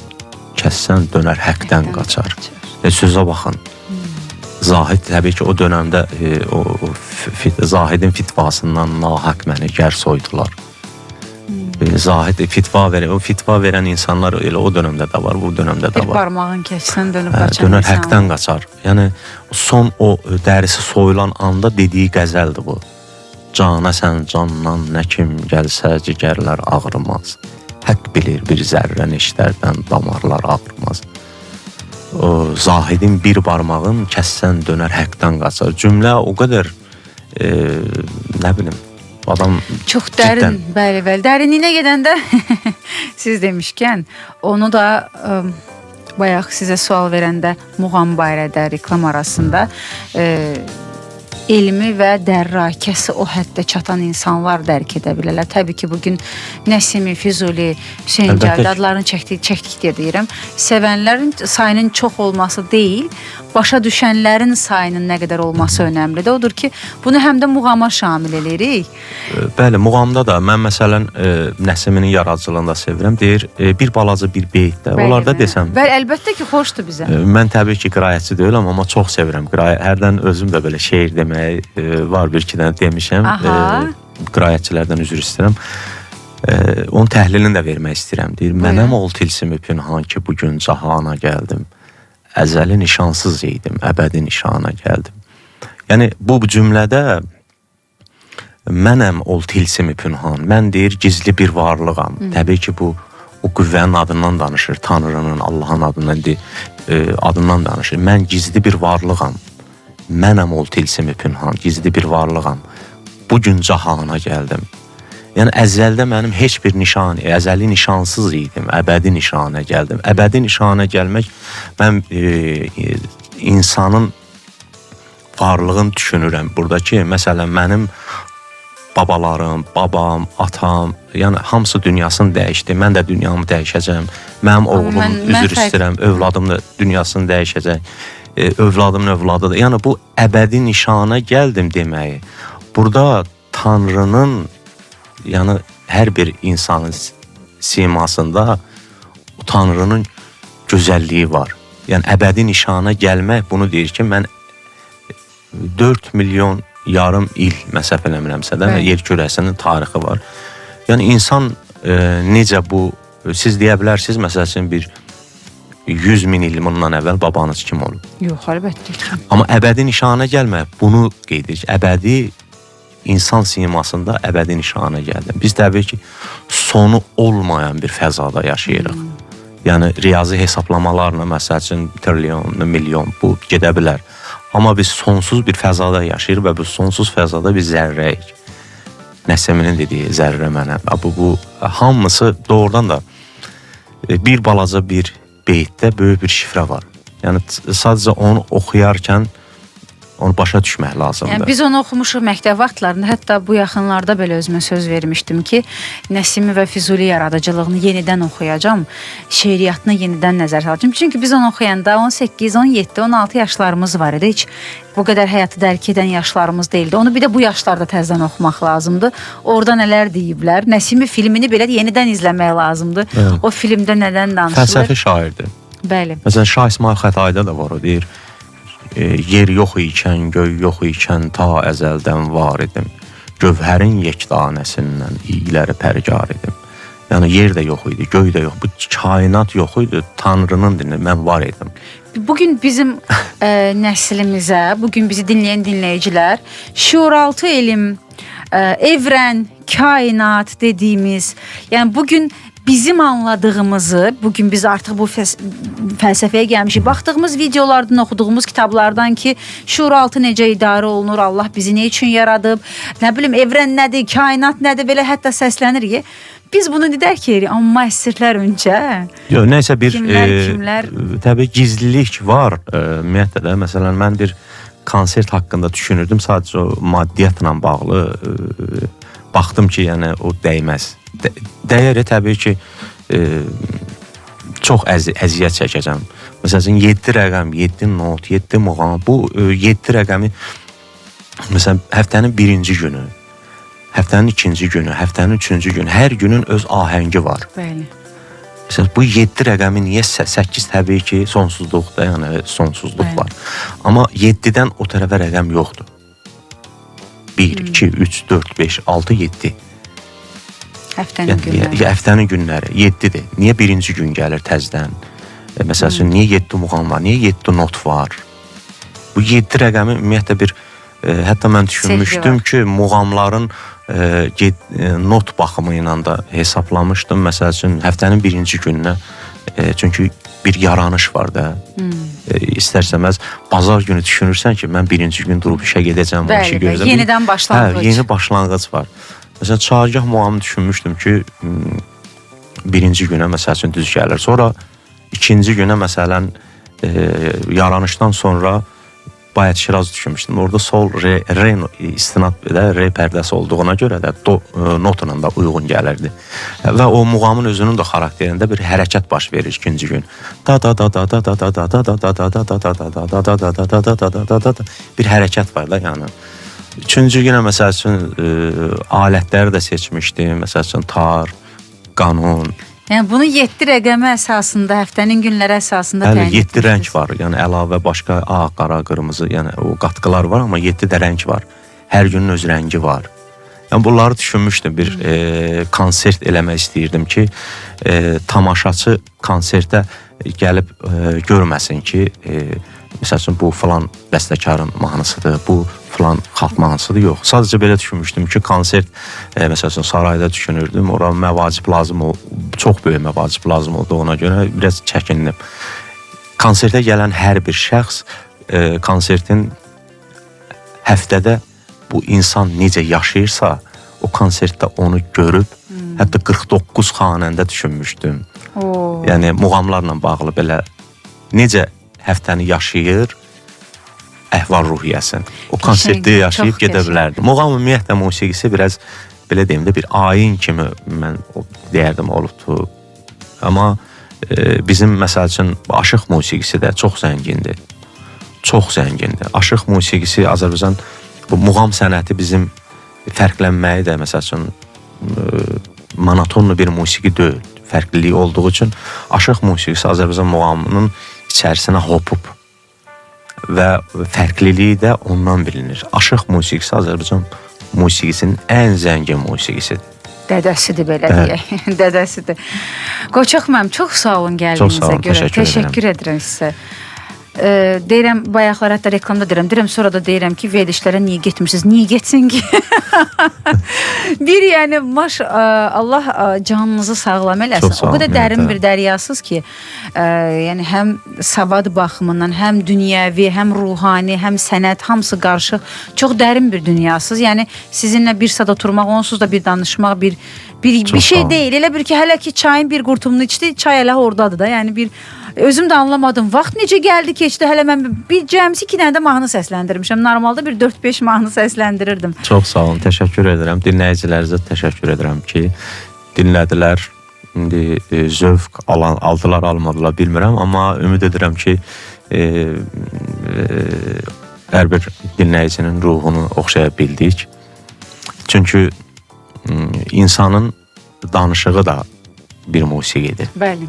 kəssən dönər həqdən qaçar. Sözə baxın. Zahid təbii ki o dönəmdə Zahidin fitvasından nahaq məni gər soydular. Zahid fitva verən insanlar elə o dönəmdə də var, bu dönəmdə də var. Bir barmağın kəssən dönüb qaçan dönər həqdən qaçar. Yəni son o dərisi soyulan anda dediyi qəzəldir bu. Cana sən candan nə kim gəlsə cigərlər ağrımaz. Haqq bilir bir zərrə neştərdən damarlar ağrımaz. O Zahidin bir barmağın kəssən dönər həqdən qaçar. Cümlə o qədər nə bilim adam çox dərin, bəli. Dərinliyinə gedəndə siz demişkən onu da bayaq sizə sual verəndə muğam barədə reklam arasında elmi və dərrakəsi o həddə çatan insanlar dərk edə bilərlər. Təbii ki, bugün Nəsimi, Füzuli, Hüseyn Cavid adlarını çəkdikdə deyirəm. Sevənlərin sayının çox olması deyil, başa düşənlərin sayının nə qədər olması önəmlidir. Odur ki, bunu həm də muğama şamil edirik. Bəli, muğamda da mən məsələn Nəsiminin yaradıcılığında sevirəm. Deyir, bir balaca bir beytdə. Onlarda desəm. Bəli, əlbəttə ki, xoşdur bizə. Mən təbii ki, qiraətçi deyiləm, amma çox sevirəm. Hərdən özüm də belə şeir demək var, bir-iki dənə demişəm. Qiraətçilərdən üzr istəyirəm. Onun təhlilini də vermək istəyirəm. Deyir, mənəm ol tilsimi pünhan ki, bugün cahana gəldim. Əzəli nişansız idim, əbədi nişana gəldim. Yəni, bu cümlədə mənəm ol tilsimi pünhan. Mən deyir, gizli bir varlığam. Təbii ki, bu o qüvvənin adından danışır. Tanrının, Allahın adından danışır. Mən gizli bir varlığam. Mənəm ol tilsimi pünhan, gizli bir varlığam. Bugün cahana gəldim. Yəni əzəldə mənim heç bir əzəli nişansız idim. Əbədi nişana gəldim. Əbədi nişana gəlmək mən insanın varlığını düşünürəm. Buradakı məsələn mənim babalarım, babam, atam, yəni hamısı dünyasını dəyişdi. Mən də dünyamı dəyişəcəm. Mənim oğlum, üzr istəyirəm, övladım da dünyasını dəyişəcək. Övladımın övladı da. Yəni bu əbədi nişana gəldim deməyi. Burada Tanrının, yəni hər bir insanın simasında Tanrının gözəlliyi var. Yəni əbədi nişana gəlmək bunu deyir ki, mən 4 milyon yarım il məsəf eləmirəmsə də yer kürəsinin tarixi var. Yəni insan necə bu, siz deyə bilərsiniz məsələn bir 100 min il bundan əvvəl babanız kim olub? Yox, əlbəttə ki. Amma əbədi nişana gəlmək bunu qeyd edir. Əbədi insan simasında əbədi nişana gəldim. Biz təbii ki, sonu olmayan bir fəzada yaşayırıq. Yəni, riyazi hesablamalarla, məsəl üçün, trilyon, milyon, bu gedə bilər. Amma biz sonsuz bir fəzada yaşayırıq və bu sonsuz fəzada biz zərrəyik. Nəsəminin dediyi zərrə mənə. Bu hamısı doğrudan da bir balaca bir beytdə böyük bir şifrə var. Yəni, sadəcə onu oxuyarkən onu başa düşmək lazımdır. Yəni, biz onu oxumuşuq məktəb vaxtlarında, hətta bu yaxınlarda belə özümə söz vermişdim ki, Nəsimi və Füzuli yaradıcılığını yenidən oxuyacam, şeiriyyatına yenidən nəzər salacağım. Çünki biz onu oxuyanda 18, 17, 16 yaşlarımız var idi. Heç bu qədər həyatı dərk edən yaşlarımız deyildi. Onu bir də bu yaşlarda təzədən oxumaq lazımdır. Orada nələr deyiblər. Nəsimi filmini belə yenidən izləmək lazımdır. Evet. O filmdə nədən danışılır? Fəlsəfi şairdir. Bəli. Məsələn, Şah İsmail Xətayda da var, o deyir, yer yox ikən, göy yox ikən ta əzəldən var idim. Gövhərin yekdanəsindən iyləri pərgar idim. Yəni yer də yox idi, göy də yox. Bu kainat yox idi, Tanrının dinində mən var idim. Bugün bizim nəslimizə, bugün bizi dinləyən dinləyicilər şuuraltı elm, evrən, kainat dediyimiz, yəni bugün bizim anladığımızı, bugün biz artıq bu fəlsəfəyə gəlmişik. Baxdığımız videolardan, oxuduğumuz kitablardan ki, şuuraltı necə idarə olunur, Allah bizi nə üçün yaradıb, nə bilim, evrən nədir, kainat nədir, belə hətta səslənir ki, biz bunu dedək ki, amma əsrlər öncə. Yox, nəysə bir kimlər? Təbii gizlilik var. Ümumiyyətlə də, məsələn, mən bir konsert haqqında düşünürdüm, sadəcə o maddiyyatla bağlı. Baxdım ki, yəni o dəyməz. Dəyəri təbii ki, çox əziyyət çəkəcəm. Məsələn, 7 rəqəm, 7 not, 7 muğam. Bu 7 rəqəmi, məsələn, həftənin birinci günü, həftənin ikinci günü, həftənin üçüncü günü, hər günün öz ahəngi var. Bəli. Məsələn, bu 7 rəqəmi niyə 8 təbii ki, sonsuzluqda, yəni sonsuzluq var. Amma 7-dən o tərəfə rəqəm yoxdur. 1, 2, 3, 4, 5, 6, 7. Həftənin günləri. Həftənin günləri 7-dir. Niyə birinci gün gəlir təzdən? Məsələn, niyə 7 muğam var? Niyə 7 not var? Bu 7 rəqəmi ümumiyyətlə bir, hətta mən düşünmüşdüm ki, muğamların not baxımı ilə da hesablamışdım. Məsələn, həftənin birinci gününə, çünki bir yaranış var da. İstərsəməz, bazar günü düşünürsən ki, mən birinci gün durub işə gedəcəm, o işi görəcəm. Yenidən başlanğıc. Hə, yeni başlanğıc var. Məsələn, çağırgah muğamını düşünmüşdüm ki, birinci günə məsəl üçün düz gəlir. Sonra ikinci günə məsələn, yaranışdan sonra Bayat Şiraz düşünmüşdüm. Orada sol, re istinad belə, re pərdəsi olduğuna görə də notla da uyğun gəlirdi. Və o muğamın özünün də xarakterində bir hərəkət baş verir ikinci gün. Bir hərəkət var da, yəni. Üçüncü günə məsəl üçün alətləri də seçmişdim. Məsəl üçün tar, qanun. Yəni bunu 7 rəqəmi əsasında, həftənin günləri əsasında təyin etmişsiniz. 7 rəng var. Yəni əlavə başqa ağ, qara, qırmızı, yəni o qatqılar var, amma 7 də rəng var. Hər günün öz rəngi var. Yəni bunları düşünmüşdüm. Bir konsert eləmək istəyirdim ki, tamaşaçı konsertə gəlib görməsin ki, məsəl üçün bu falan bəstəkarın mahnısıdır, bu falan xalq mahnısıdır, yox. Sadəcə belə düşünmüşdüm ki, konsert, məsəl üçün sarayda düşünürdüm, ora məvacib lazım çox böyük məvacib lazım oldu, ona görə biraz çəkindim. Konsertə gələn hər bir şəxs konsertin həftədə bu insan necə yaşayırsa, o konsertdə onu görüb, hətta 49 xanəndə düşünmüşdüm. Yəni muğamlarla bağlı belə necə həftəni yaşayır, əhval-ruhiyyəsi. O konsertdə yaşayıb gedə bilərdi. Muğam ümumiyyətlə musiqisi biraz belə deyim də bir ayin kimi mən deyərdim olubdu. Amma bizim məsəl üçün aşıq musiqisi də çox zəngindir. Çox zəngindir. Aşıq musiqisi Azərbaycan bu muğam sənəti bizim fərqlənməyi də məsəl üçün monotonlu bir musiqi deyil. Fərqlilik olduğu üçün aşıq musiqisi Azərbaycan muğamının içərisinə hopub və fərqliliyi də ondan bilinir. Aşıq musiqisi Azərbaycan musiqisinin ən zəngin musiqisidir. Dədəsidir belə deyək. Dədəsidir. Qoçaq mənim, çox sağ olun gəldiyinizə görə. Təşəkkür edirəm sizə. Deyirəm, bayaqlar hətta reklamda deyirəm, sonra da deyirəm ki, verilişlərə niyə getmişsiniz? Niyə getsin ki? Bir yəni, Allah canınızı sağlam eləsin. O qədər dərin bir dəryasız ki, yəni həm savad baxımından, həm dünyəvi, həm ruhani, həm sənət, hamısı qarışıq. Çox dərin bir dünyasız. Yəni sizinlə bir sada oturmaq, onsuz da bir danışmaq, bir şey deyil. Elə bir ki, hələ ki çayın bir qurtumunu içdi, çay elə oradadır da. Yəni bir özüm də anlamadım. Vaxt necə gəldi, keçdi. Hələ mən bir cəmsi 2 dənə də mahnı səsləndirmişəm. Normalda bir 4-5 mahnı səsləndirirdim. Çox sağ olun, təşəkkür edirəm. Dinləyicilərinizə təşəkkür edirəm ki, dinlədilər. İndi zövq aldılar, almadılar bilmirəm. Amma ümid edirəm ki, hər bir dinləyicinin ruhunu oxşaya bildik. Çünki insanın danışığı da bir musiqidir. Bəli.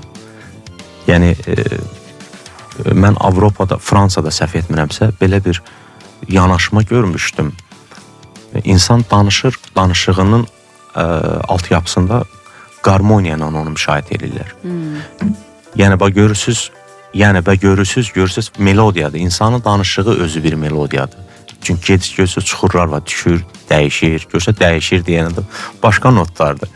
Yəni, mən Avropada, Fransada səhv etmirəmsə, belə bir yanaşma görmüşdüm. İnsan danışır, danışığının altyapısında qarmoniya ilə onu müşahidə edirlər. Yəni, görürsüz, melodiyadır. İnsanın danışığı özü bir melodiyadır. Çünki görürsüz, çuxurlar var, düşür, dəyişir, görsə dəyişir deyənə də başqa notlardır.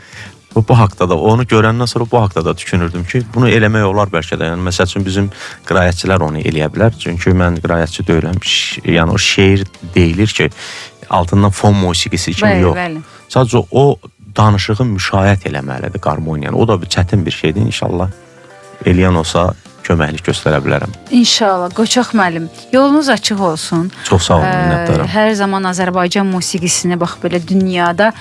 Bu haqda da, onu görəndən sonra bu haqda da düşünürdüm ki, bunu eləmək olar bəlkə də. Yəni, məsəl üçün bizim qirayətçilər onu eləyə bilər. Çünki mən qirayətçi deyirəm, yəni o şeir deyilir ki, altından fon musiqisi kimi yox. Sadəcə o danışığı müşahidə eləməlidir qarmoniyanı. O da bir çətin bir şeydir. İnşallah eləyən olsa köməklik göstərə bilərəm. İnşallah. Qoçaq müəllim, yolunuz açıq olsun. Çox sağ olun, minnətdaram. Hər zaman Azərbaycan musiqisini bax belə dünyada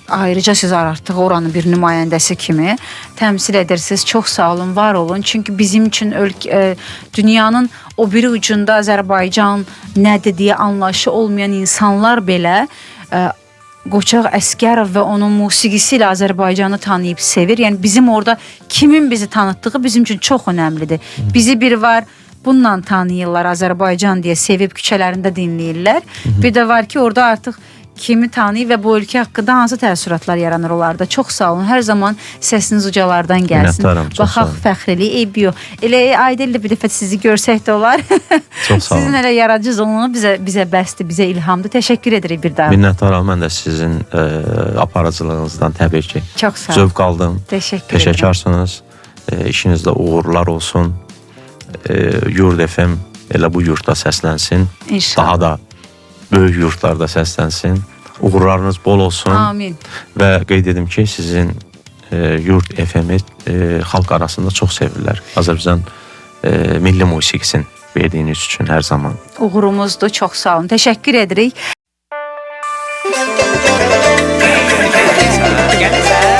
ayrıca siz artıq oranın bir nümayəndəsi kimi təmsil edirsiniz. Çox sağ olun, var olun. Çünki bizim üçün dünyanın o biri ucunda Azərbaycan nədir deyə anlayışı olmayan insanlar belə Qoçaq Əsgərov və onun musiqisi ilə Azərbaycanı tanıyıb sevir. Yəni bizim orada kimin bizi tanıtdığı bizim üçün çox önəmlidir. Bizi bir var, bununla tanıyırlar Azərbaycan deyə sevib küçələrində dinləyirlər. Bir də var ki, orada artıq kimi tanıyır və bu ölkə haqqında hansı təəssüratlar yaranır onlarda. Çox sağ olun. Hər zaman səsiniz ucalardan gəlsin. Baxaq fəxrli, eybi yox. Elə Aydillə bir dəfə sizi görsək də olar. Çox sağ olun. Sizin elə yaradıcılığınız bizə bəsdir, bizə ilhamdır. Təşəkkür edirik bir daha. Minnətdaram. Mən də sizin aparıcılığınızdan təbii ki zövq aldım. Təşəkkür edirəm. Peşəkarsınız. İşinizdə uğurlar olsun. Yurd FM elə bu yurdda səslənsin. İnşallah. Daha da böyük yurtlarda səslənsin. Uğurlarınız bol olsun. Amin. Və qeyd edim ki, sizin Yurd FM-i xalq arasında çox sevirlər. Azərbaycan milli musiqisini verdiyiniz üçün hər zaman. Uğurumuzdur. Çox sağ olun. Təşəkkür edirik.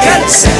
Gəlsə.